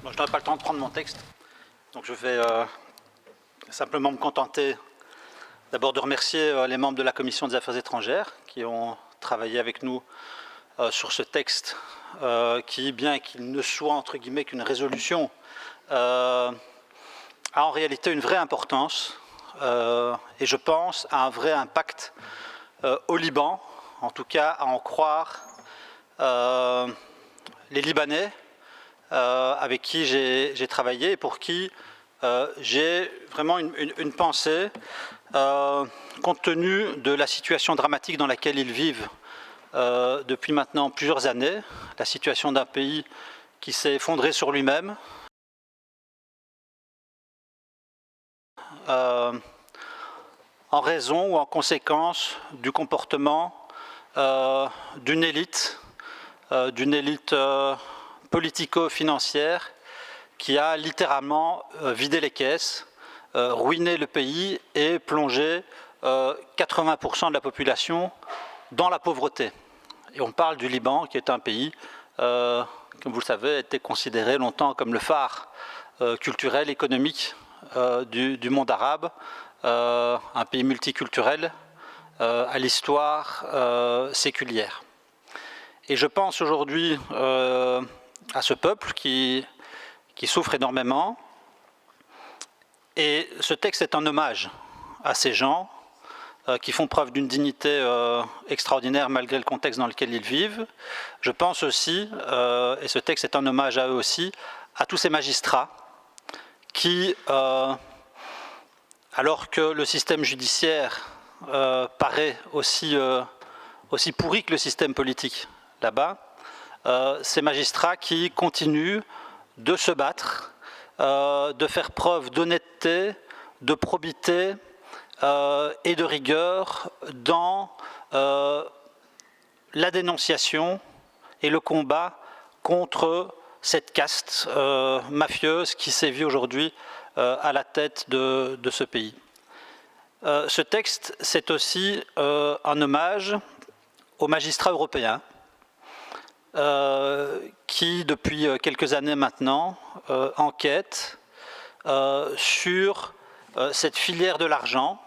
Bon, je n'aurai pas le temps de prendre mon texte, donc je vais simplement me contenter d'abord de remercier les membres de la Commission des Affaires étrangères qui ont travaillé avec nous sur ce texte qui, bien qu'il ne soit entre guillemets qu'une résolution, a en réalité une vraie importance et je pense à un vrai impact au Liban, en tout cas à en croire les Libanais avec qui j'ai travaillé et pour qui j'ai vraiment une pensée compte tenu de la situation dramatique dans laquelle ils vivent depuis maintenant plusieurs années, la situation d'un pays qui s'est effondré sur lui-même, en raison ou en conséquence du comportement d'une élite politico-financière qui a littéralement vidé les caisses, ruiné le pays et plongé 80% de la population dans la pauvreté. Et on parle du Liban, qui est un pays, comme vous le savez, a été considéré longtemps comme le phare culturel, économique du monde arabe, un pays multiculturel à l'histoire séculière. Et je pense aujourd'hui à ce peuple qui souffre énormément. Et ce texte est un hommage à ces gens qui font preuve d'une dignité extraordinaire malgré le contexte dans lequel ils vivent. Je pense aussi, et ce texte est un hommage à eux aussi, à tous ces magistrats qui, alors que le système judiciaire paraît aussi pourri que le système politique là-bas, ces magistrats qui continuent de se battre, de faire preuve d'honnêteté, de probité et de rigueur dans la dénonciation et le combat contre cette caste mafieuse qui sévit aujourd'hui à la tête de ce pays. Ce texte, c'est aussi un hommage aux magistrats européens qui, depuis quelques années maintenant, enquêtent sur cette filière de l'argent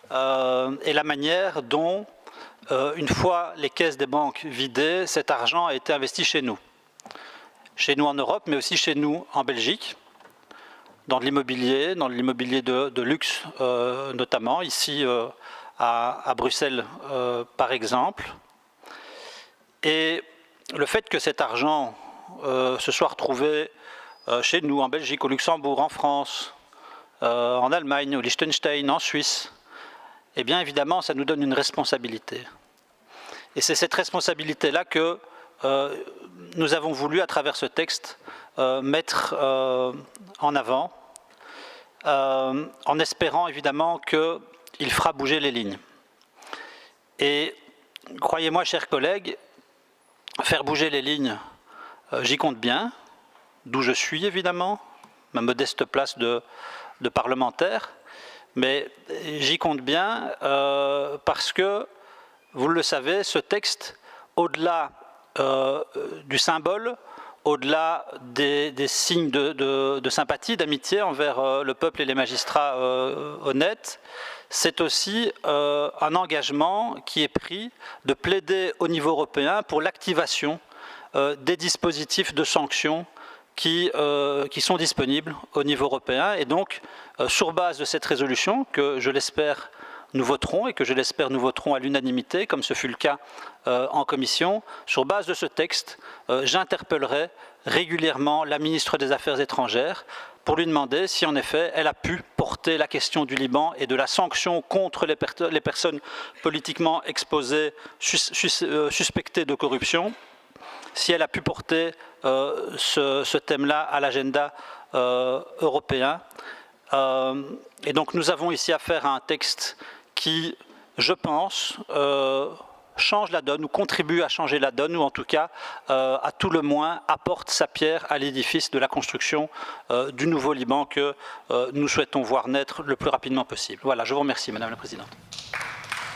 et la manière dont, une fois les caisses des banques vidées, cet argent a été investi chez nous en Europe, mais aussi chez nous en Belgique, dans l'immobilier de luxe notamment, ici à Bruxelles par exemple. Et le fait que cet argent se soit retrouvé chez nous, en Belgique, au Luxembourg, en France, en Allemagne, au Liechtenstein, en Suisse, eh bien évidemment ça nous donne une responsabilité. Et c'est cette responsabilité-là que nous avons voulu, à travers ce texte, mettre en avant, en espérant évidemment qu'il fera bouger les lignes. Et croyez-moi, chers collègues, faire bouger les lignes, j'y compte bien, d'où je suis évidemment, ma modeste place de parlementaire, mais j'y compte bien parce que, vous le savez, ce texte, au-delà du symbole, au-delà des signes de sympathie, d'amitié envers le peuple et les magistrats honnêtes, c'est aussi un engagement qui est pris de plaider au niveau européen pour l'activation des dispositifs de sanctions qui sont disponibles au niveau européen. Et donc, sur base de cette résolution, que je l'espère nous voterons, et que je l'espère nous voterons à l'unanimité, comme ce fut le cas en commission, sur base de ce texte, j'interpellerai régulièrement la ministre des Affaires étrangères pour lui demander si en effet elle a pu porter la question du Liban et de la sanction contre les personnes politiquement exposées, suspectées de corruption, si elle a pu porter ce thème-là à l'agenda européen. Et donc nous avons ici affaire à un texte qui, je pense, change la donne ou contribue à changer la donne, ou en tout cas, à tout le moins, apporte sa pierre à l'édifice de la construction du nouveau Liban que nous souhaitons voir naître le plus rapidement possible. Voilà, je vous remercie, Madame la Présidente.